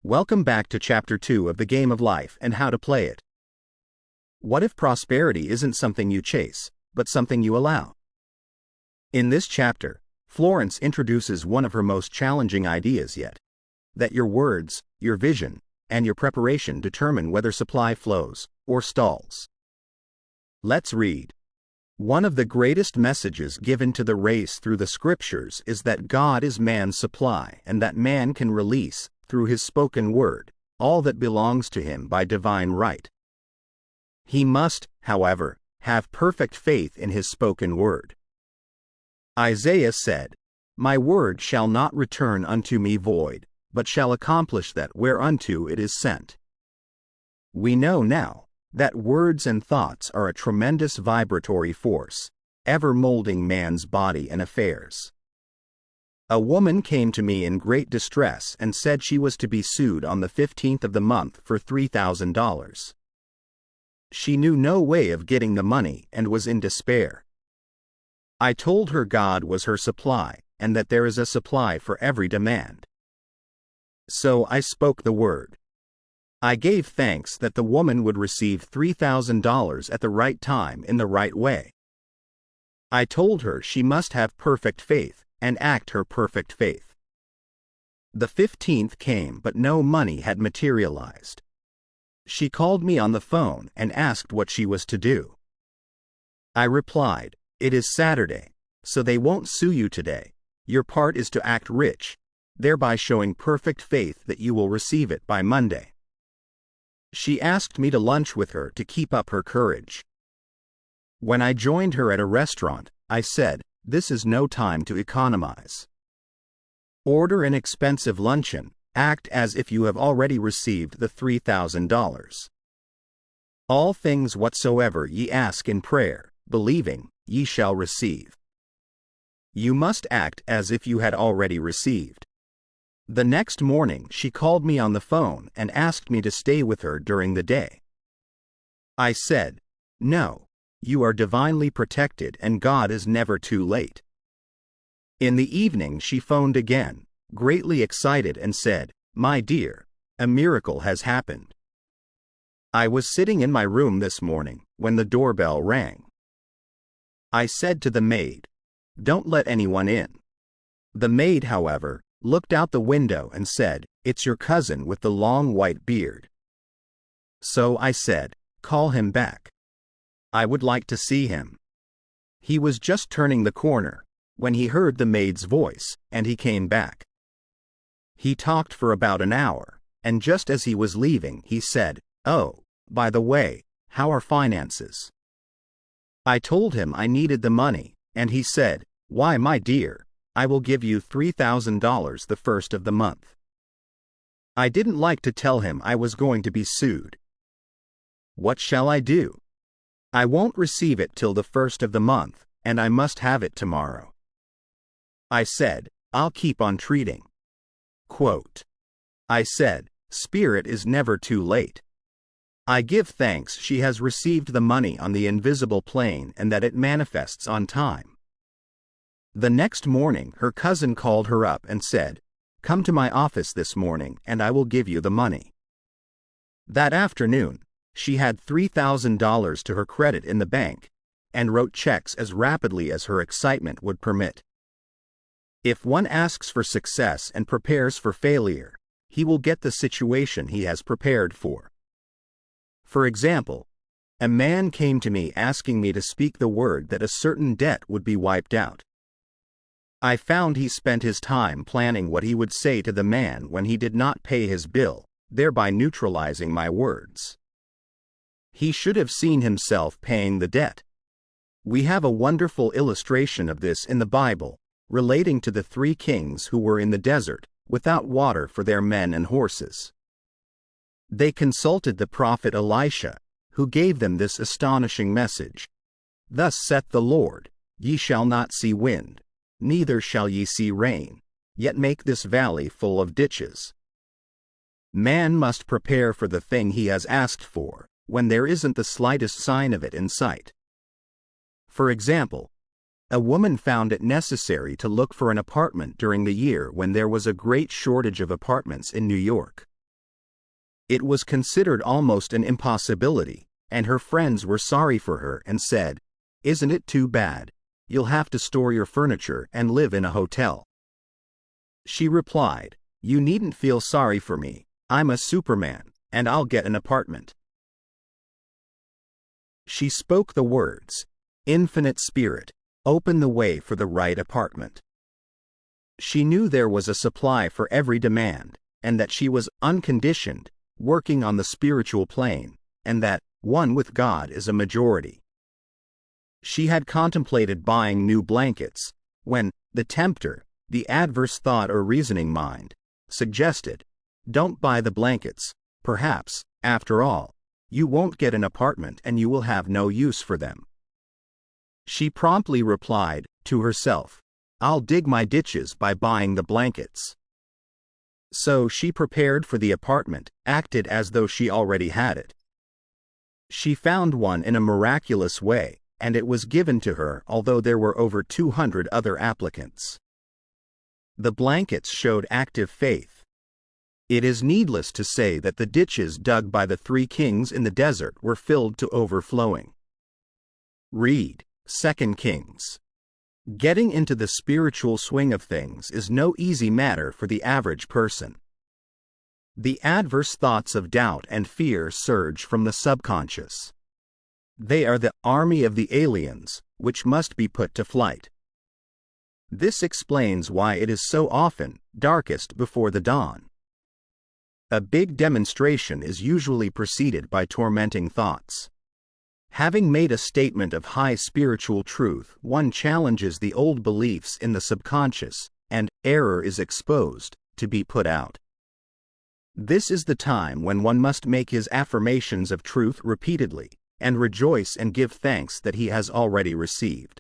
Welcome back to Chapter 2 of the Game of Life and how to play it. What if prosperity isn't something you chase, but something you allow? In this chapter, Florence introduces one of her most challenging ideas yet: that your words, your vision, and your preparation determine whether supply flows or stalls. Let's read. One of the greatest messages given to the race through the scriptures is that God is man's supply and that man can release, through his spoken word, all that belongs to him by divine right. He must, however, have perfect faith in his spoken word. Isaiah said, "My word shall not return unto me void, but shall accomplish that whereunto it is sent." We know now that words and thoughts are a tremendous vibratory force, ever molding man's body and affairs. A woman came to me in great distress and said she was to be sued on the 15th of the month for $3,000. She knew no way of getting the money and was in despair. I told her God was her supply and that there is a supply for every demand. So I spoke the word. I gave thanks that the woman would receive $3,000 at the right time in the right way. I told her she must have perfect faith and act her perfect faith. The 15th came, but no money had materialized. She called me on the phone and asked what she was to do. I replied, "It is Saturday, so they won't sue you today. Your part is to act rich, thereby showing perfect faith that you will receive it by Monday." She asked me to lunch with her to keep up her courage. When I joined her at a restaurant, I said, "This is no time to economize. Order an expensive luncheon, act as if you have already received the $3,000. All things whatsoever ye ask in prayer, believing, ye shall receive." You must act as if you had already received. The next morning she called me on the phone and asked me to stay with her during the day. I said, "No, you are divinely protected and God is never too late." In the evening she phoned again, greatly excited, and said, "My dear, a miracle has happened. I was sitting in my room this morning when the doorbell rang. I said to the maid, 'Don't let anyone in.' The maid, however, looked out the window and said, 'It's your cousin with the long white beard.' So I said, 'Call him back. I would like to see him.' He was just turning the corner when he heard the maid's voice, and he came back. He talked for about an hour, and just as he was leaving he said, 'Oh, by the way, how are finances?' I told him I needed the money, and he said, 'Why, my dear, I will give you $3,000 the first of the month.' I didn't like to tell him I was going to be sued. What shall I do? I won't receive it till the first of the month, and I must have it tomorrow. I said, 'I'll keep on treating.'" Quote, I said, "Spirit is never too late. I give thanks she has received the money on the invisible plane and that it manifests on time." The next morning her cousin called her up and said, "Come to my office this morning and I will give you the money." That afternoon, she had $3,000 to her credit in the bank, and wrote checks as rapidly as her excitement would permit. If one asks for success and prepares for failure, he will get the situation he has prepared for. For example, a man came to me asking me to speak the word that a certain debt would be wiped out. I found he spent his time planning what he would say to the man when he did not pay his bill, thereby neutralizing my words. He should have seen himself paying the debt. We have a wonderful illustration of this in the Bible, relating to the 3 kings who were in the desert, without water for their men and horses. They consulted the prophet Elisha, who gave them this astonishing message: "Thus saith the Lord, ye shall not see wind, neither shall ye see rain, yet make this valley full of ditches." Man must prepare for the thing he has asked for, when there isn't the slightest sign of it in sight. For example, a woman found it necessary to look for an apartment during the year when there was a great shortage of apartments in New York. It was considered almost an impossibility, and her friends were sorry for her and said, "Isn't it too bad? You'll have to store your furniture and live in a hotel." She replied, "You needn't feel sorry for me. I'm a Superman, and I'll get an apartment." She spoke the words, "Infinite Spirit, open the way for the right apartment." She knew there was a supply for every demand, and that she was unconditioned, working on the spiritual plane, and that one with God is a majority. She had contemplated buying new blankets, when the tempter, the adverse thought or reasoning mind, suggested, "Don't buy the blankets. Perhaps, after all, you won't get an apartment and you will have no use for them." She promptly replied, to herself, "I'll dig my ditches by buying the blankets." So she prepared for the apartment, acted as though she already had it. She found one in a miraculous way, and it was given to her although there were over 200 other applicants. The blankets showed active faith. It is needless to say that the ditches dug by the 3 kings in the desert were filled to overflowing. Read 2 Kings. Getting into the spiritual swing of things is no easy matter for the average person. The adverse thoughts of doubt and fear surge from the subconscious. They are the army of the aliens, which must be put to flight. This explains why it is so often darkest before the dawn. A big demonstration is usually preceded by tormenting thoughts. Having made a statement of high spiritual truth, one challenges the old beliefs in the subconscious, and error is exposed, to be put out. This is the time when one must make his affirmations of truth repeatedly, and rejoice and give thanks that he has already received.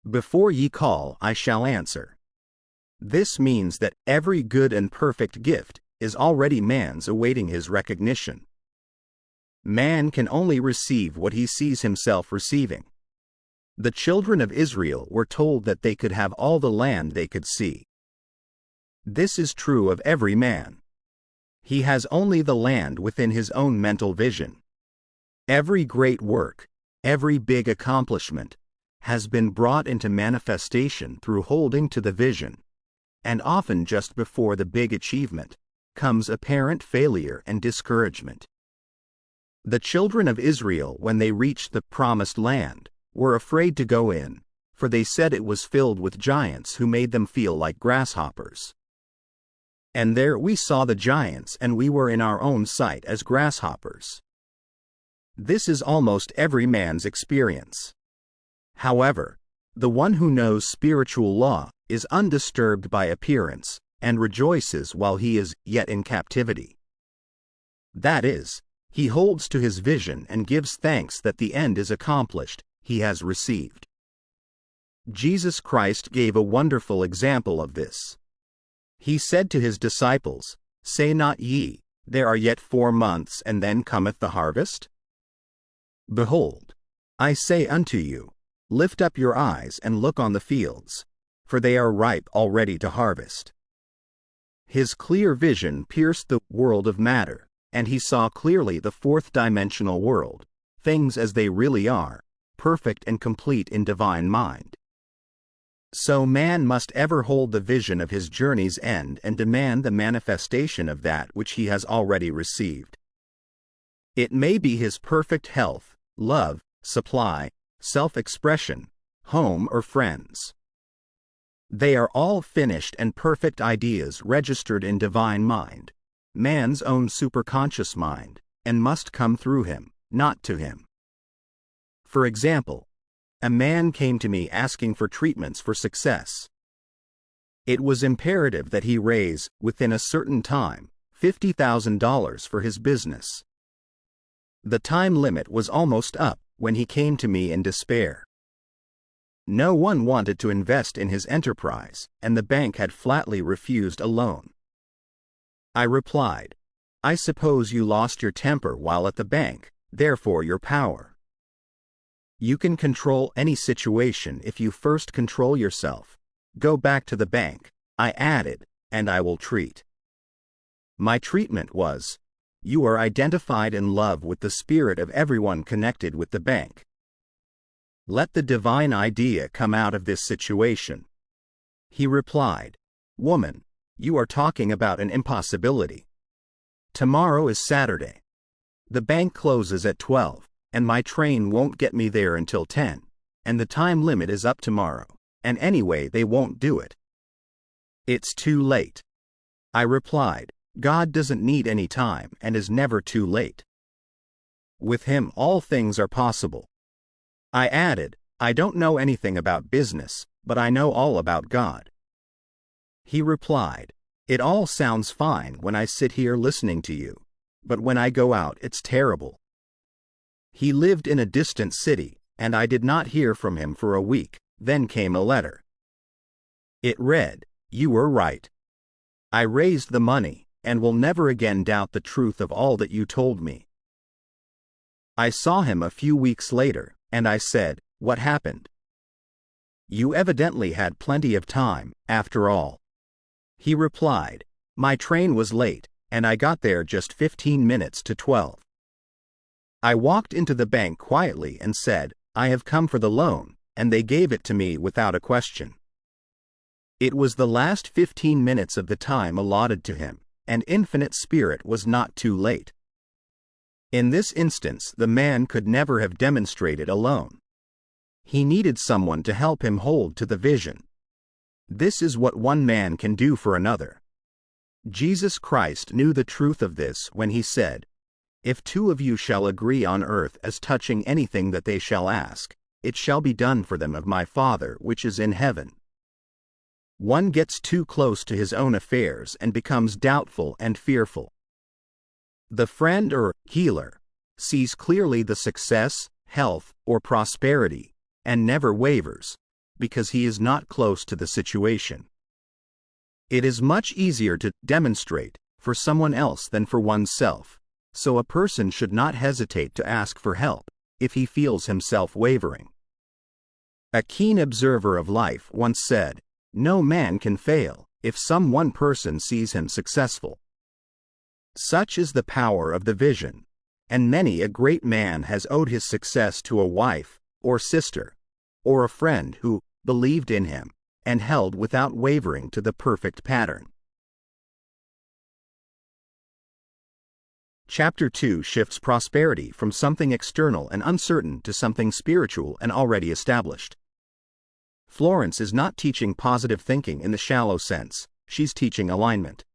"Before ye call, I shall answer." This means that every good and perfect gift is already man's, awaiting his recognition. Man can only receive what he sees himself receiving. The children of Israel were told that they could have all the land they could see. This is true of every man. He has only the land within his own mental vision. Every great work, every big accomplishment, has been brought into manifestation through holding to the vision, and often just before the big achievement comes apparent failure and discouragement. The children of Israel, when they reached the promised land, were afraid to go in, for they said it was filled with giants who made them feel like grasshoppers. "And there we saw the giants, and we were in our own sight as grasshoppers." This is almost every man's experience. However, the one who knows spiritual law is undisturbed by appearance, and rejoices while he is yet in captivity. That is, he holds to his vision and gives thanks that the end is accomplished, he has received. Jesus Christ gave a wonderful example of this. He said to his disciples, "Say not ye, there are yet 4 months, and then cometh the harvest? Behold, I say unto you, lift up your eyes and look on the fields, for they are ripe already to harvest." His clear vision pierced the world of matter, and he saw clearly the 4th-dimensional world, things as they really are, perfect and complete in divine mind. So man must ever hold the vision of his journey's end and demand the manifestation of that which he has already received. It may be his perfect health, love, supply, self-expression, home or friends. They are all finished and perfect ideas registered in divine mind, man's own superconscious mind, and must come through him, not to him. For example, a man came to me asking for treatments for success. It was imperative that he raise, within a certain time, $50,000 for his business. The time limit was almost up when he came to me in despair. No one wanted to invest in his enterprise, and the bank had flatly refused a loan. I replied, "I suppose you lost your temper while at the bank, therefore your power. You can control any situation if you first control yourself. Go back to the bank," I added, "and I will treat." My treatment was, You are identified in love with the spirit of everyone connected with the bank. Let the divine idea come out of this situation." He replied, "Woman, you are talking about an impossibility. Tomorrow is Saturday. The bank closes at 12, and my train won't get me there until 10, and the time limit is up tomorrow, and anyway they won't do it." "It's too late." I replied, "God doesn't need any time and is never too late. With Him all things are possible." I added, "I don't know anything about business, but I know all about God." He replied, "It all sounds fine when I sit here listening to you, but when I go out it's terrible." He lived in a distant city, and I did not hear from him for a week. Then came a letter. It read, "You were right. I raised the money, and will never again doubt the truth of all that you told me." I saw him a few weeks later, and I said, "What happened? You evidently had plenty of time, after all." He replied, "My train was late, and I got there just 15 minutes to 12. I walked into the bank quietly and said, 'I have come for the loan,' and they gave it to me without a question." It was the last 15 minutes of the time allotted to him, and Infinite Spirit was not too late. In this instance, the man could never have demonstrated alone. He needed someone to help him hold to the vision. This is what one man can do for another. Jesus Christ knew the truth of this when he said, "If two of you shall agree on earth as touching anything that they shall ask, it shall be done for them of my Father which is in heaven." One gets too close to his own affairs and becomes doubtful and fearful. The friend or healer sees clearly the success, health, or prosperity, and never wavers, because he is not close to the situation. It is much easier to demonstrate for someone else than for oneself, so a person should not hesitate to ask for help if he feels himself wavering. A keen observer of life once said, "No man can fail if some one person sees him successful." Such is the power of the vision, and many a great man has owed his success to a wife, or sister, or a friend who believed in him and held without wavering to the perfect pattern. Chapter 2 shifts prosperity from something external and uncertain to something spiritual and already established. Florence is not teaching positive thinking in the shallow sense, she's teaching alignment.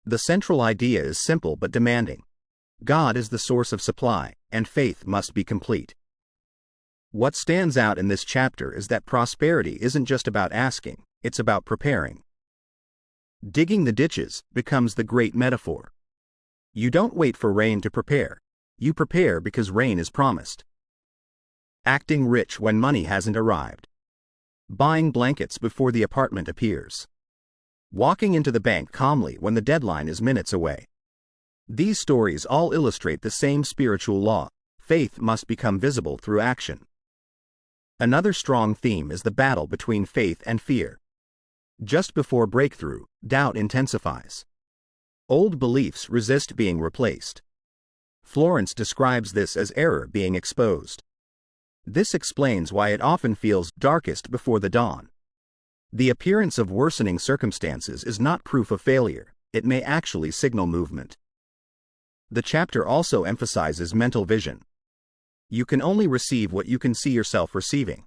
The central idea is simple but demanding. God is the source of supply, and faith must be complete. What stands out in this chapter is that prosperity isn't just about asking, it's about preparing. Digging the ditches becomes the great metaphor. You don't wait for rain to prepare, you prepare because rain is promised. Acting rich when money hasn't arrived. Buying blankets before the apartment appears. Walking into the bank calmly when the deadline is minutes away. These stories all illustrate the same spiritual law: faith must become visible through action. Another strong theme is the battle between faith and fear. Just before breakthrough, doubt intensifies. Old beliefs resist being replaced. Florence describes this as error being exposed. This explains why it often feels darkest before the dawn. The appearance of worsening circumstances is not proof of failure, it may actually signal movement. The chapter also emphasizes mental vision. You can only receive what you can see yourself receiving.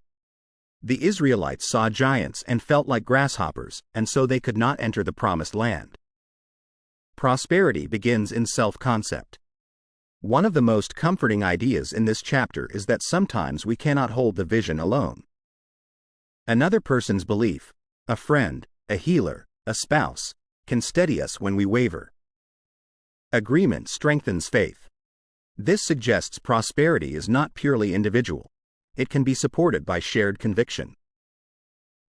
The Israelites saw giants and felt like grasshoppers, and so they could not enter the promised land. Prosperity begins in self-concept. One of the most comforting ideas in this chapter is that sometimes we cannot hold the vision alone. Another person's belief, a friend, a healer, a spouse, can steady us when we waver. Agreement strengthens faith. This suggests prosperity is not purely individual. It can be supported by shared conviction.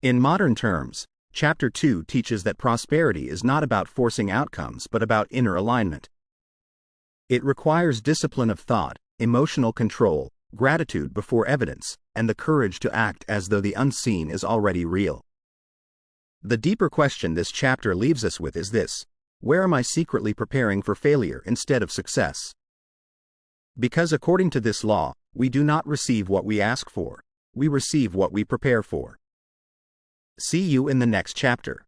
In modern terms, Chapter 2 teaches that prosperity is not about forcing outcomes but about inner alignment. It requires discipline of thought, emotional control, gratitude before evidence, and the courage to act as though the unseen is already real. The deeper question this chapter leaves us with is this: Where am I secretly preparing for failure instead of success? Because according to this law, we do not receive what we ask for, we receive what we prepare for. See you in the next chapter.